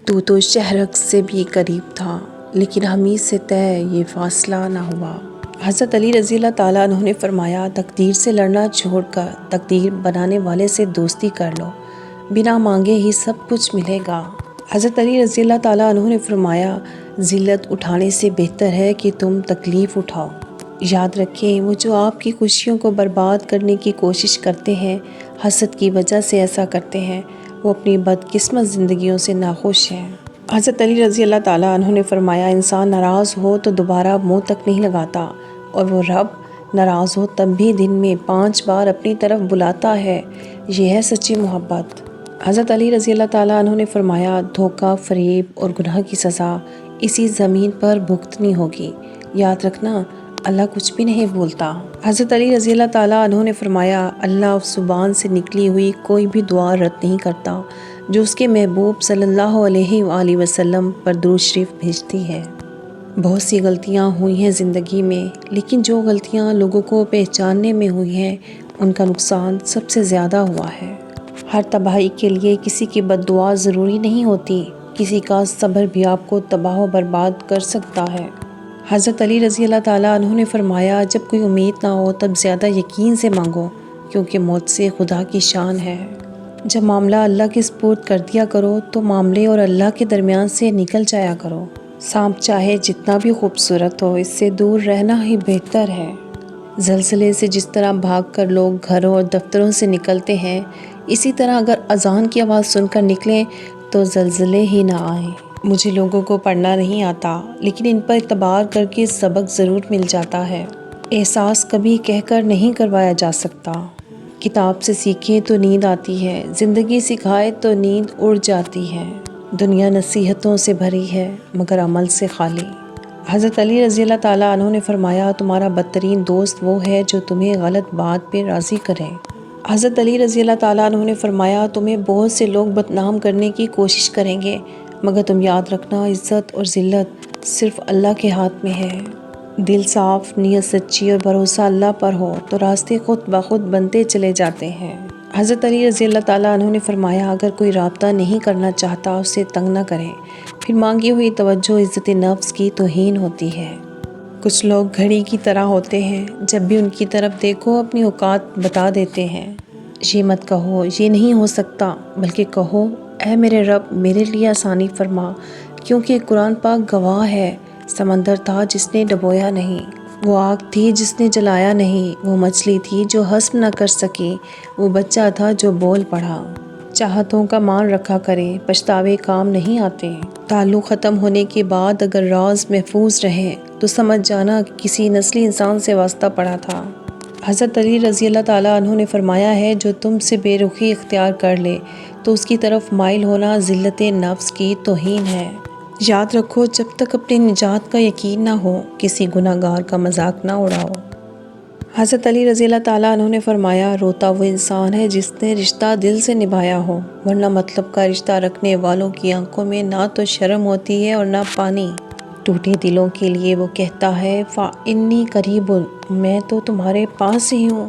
تو شہرک سے بھی قریب تھا، لیکن ہمیں سے طے یہ فاصلہ نہ ہوا۔ حضرت علی رضی اللہ تعالیٰ عنہ نے فرمایا، تقدیر سے لڑنا چھوڑ کر تقدیر بنانے والے سے دوستی کر لو، بنا مانگے ہی سب کچھ ملے گا۔ حضرت علی رضی اللہ تعالیٰ عنہ نے فرمایا، ذلت اٹھانے سے بہتر ہے کہ تم تکلیف اٹھاؤ۔ یاد رکھیں، وہ جو آپ کی خوشیوں کو برباد کرنے کی کوشش کرتے ہیں، حسد کی وجہ سے ایسا کرتے ہیں، وہ اپنی بدقسمت زندگیوں سے ناخوش ہیں۔ حضرت علی رضی اللہ تعالیٰ عنہ نے فرمایا، انسان ناراض ہو تو دوبارہ منہ تک نہیں لگاتا، اور وہ رب ناراض ہو تب بھی دن میں 5 بار اپنی طرف بلاتا ہے، یہ ہے سچی محبت۔ حضرت علی رضی اللہ تعالیٰ عنہ نے فرمایا، دھوکہ، فریب اور گناہ کی سزا اسی زمین پر بھگتنی ہوگی۔ یاد رکھنا، اللہ کچھ بھی نہیں بھولتا۔ حضرت علی رضی اللہ تعالیٰ عنہ نے فرمایا، اللہ اس زبان سے نکلی ہوئی کوئی بھی دعا رد نہیں کرتا جو اس کے محبوب صلی اللہ علیہ وآلہ وسلم پر درود شریف بھیجتی ہے۔ بہت سی غلطیاں ہوئی ہیں زندگی میں، لیکن جو غلطیاں لوگوں کو پہچاننے میں ہوئی ہیں، ان کا نقصان سب سے زیادہ ہوا ہے۔ ہر تباہی کے لیے کسی کی بد دعا ضروری نہیں ہوتی، کسی کا صبر بھی آپ کو تباہ و برباد کر سکتا ہے۔ حضرت علی رضی اللہ تعالیٰ عنہ نے فرمایا، جب کوئی امید نہ ہو تب زیادہ یقین سے مانگو، کیونکہ موت سے خدا کی شان ہے۔ جب معاملہ اللہ کے سپرد کر دیا کرو تو معاملے اور اللہ کے درمیان سے نکل جایا کرو۔ سانپ چاہے جتنا بھی خوبصورت ہو، اس سے دور رہنا ہی بہتر ہے۔ زلزلے سے جس طرح بھاگ کر لوگ گھروں اور دفتروں سے نکلتے ہیں، اسی طرح اگر اذان کی آواز سن کر نکلیں تو زلزلے ہی نہ آئیں۔ مجھے لوگوں کو پڑھنا نہیں آتا، لیکن ان پر اعتبار کر کے سبق ضرور مل جاتا ہے۔ احساس کبھی کہہ کر نہیں کروایا جا سکتا۔ کتاب سے سیکھیں تو نیند آتی ہے، زندگی سکھائے تو نیند اڑ جاتی ہے۔ دنیا نصیحتوں سے بھری ہے، مگر عمل سے خالی۔ حضرت علی رضی اللہ تعالیٰ عنہ نے فرمایا، تمہارا بدترین دوست وہ ہے جو تمہیں غلط بات پہ راضی کرے۔ حضرت علی رضی اللہ تعالیٰ عنہ نے فرمایا، تمہیں بہت سے لوگ بدنام کرنے کی کوشش کریں گے، مگر تم یاد رکھنا، عزت اور ذلت صرف اللہ کے ہاتھ میں ہے۔ دل صاف، نیت سچی اور بھروسہ اللہ پر ہو تو راستے خود بخود بنتے چلے جاتے ہیں۔ حضرت علی رضی اللہ تعالیٰ عنہ نے فرمایا، اگر کوئی رابطہ نہیں کرنا چاہتا اسے تنگ نہ کریں، پھر مانگی ہوئی توجہ عزت نفس کی توہین ہوتی ہے۔ کچھ لوگ گھڑی کی طرح ہوتے ہیں، جب بھی ان کی طرف دیکھو اپنی اوقات بتا دیتے ہیں۔ یہ مت کہو یہ نہیں ہو سکتا، بلکہ کہو، اے میرے رب میرے لیے آسانی فرما، کیونکہ قرآن پاک گواہ ہے، سمندر تھا جس نے ڈبویا نہیں، وہ آگ تھی جس نے جلایا نہیں، وہ مچھلی تھی جو ہضم نہ کر سکی، وہ بچہ تھا جو بول پڑا۔ چاہتوں کا مان رکھا کرے، پچھتاوے کام نہیں آتے۔ تعلق ختم ہونے کے بعد اگر راز محفوظ رہے تو سمجھ جانا کسی نسلی انسان سے واسطہ پڑا تھا۔ حضرت علی رضی اللہ تعالیٰ عنہ نے فرمایا ہے، جو تم سے بے رخی اختیار کر لے تو اس کی طرف مائل ہونا ذلت نفس کی توہین ہے۔ یاد رکھو، جب تک اپنی نجات کا یقین نہ ہو، کسی گناہ گار کا مذاق نہ اڑاؤ۔ حضرت علی رضی اللہ تعالیٰ عنہ نے فرمایا، روتا وہ انسان ہے جس نے رشتہ دل سے نبھایا ہو، ورنہ مطلب کا رشتہ رکھنے والوں کی آنکھوں میں نہ تو شرم ہوتی ہے اور نہ پانی۔ ٹوٹے دلوں کے لیے وہ کہتا ہے، فَإِنِّي قَرِيبٌ، میں تو تمہارے پاس ہی ہوں۔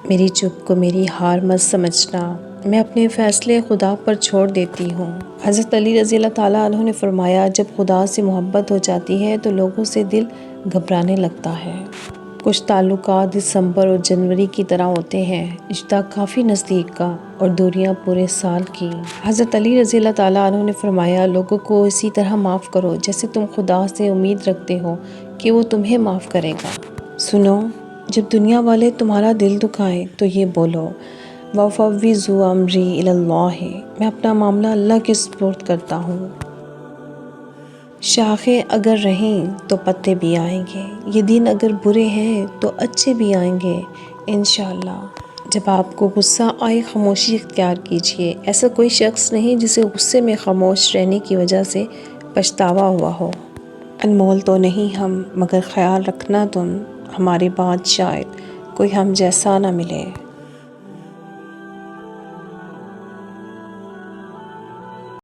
میری چپ کو میری ہار مت سمجھنا، میں اپنے فیصلے خدا پر چھوڑ دیتی ہوں۔ حضرت علی رضی اللہ تعالیٰ عنہ نے فرمایا، جب خدا سے محبت ہو جاتی ہے تو لوگوں سے دل گھبرانے لگتا ہے۔ کچھ تعلقات دسمبر اور جنوری کی طرح ہوتے ہیں، رشتہ کافی نزدیک کا اور دوریاں پورے سال کی۔ حضرت علی رضی اللہ تعالیٰ عنہ نے فرمایا، لوگوں کو اسی طرح معاف کرو جیسے تم خدا سے امید رکھتے ہو کہ وہ تمہیں معاف کرے گا۔ سنو، جب دنیا والے تمہارا دل دکھائیں تو یہ بولو، وَأُفَوِّضُ أَمْرِي إِلَى اللَّهِ، میں اپنا معاملہ اللہ کے سپرد کرتا ہوں۔ شاخیں اگر رہیں تو پتے بھی آئیں گے، یہ دن اگر برے ہیں تو اچھے بھی آئیں گے انشاءاللہ۔ جب آپ کو غصہ آئے خاموشی اختیار کیجیے، ایسا کوئی شخص نہیں جسے غصے میں خاموش رہنے کی وجہ سے پچھتاوا ہوا ہو۔ انمول تو نہیں ہم، مگر خیال رکھنا تم، ہمارے بعد شاید کوئی ہم جیسا نہ ملے۔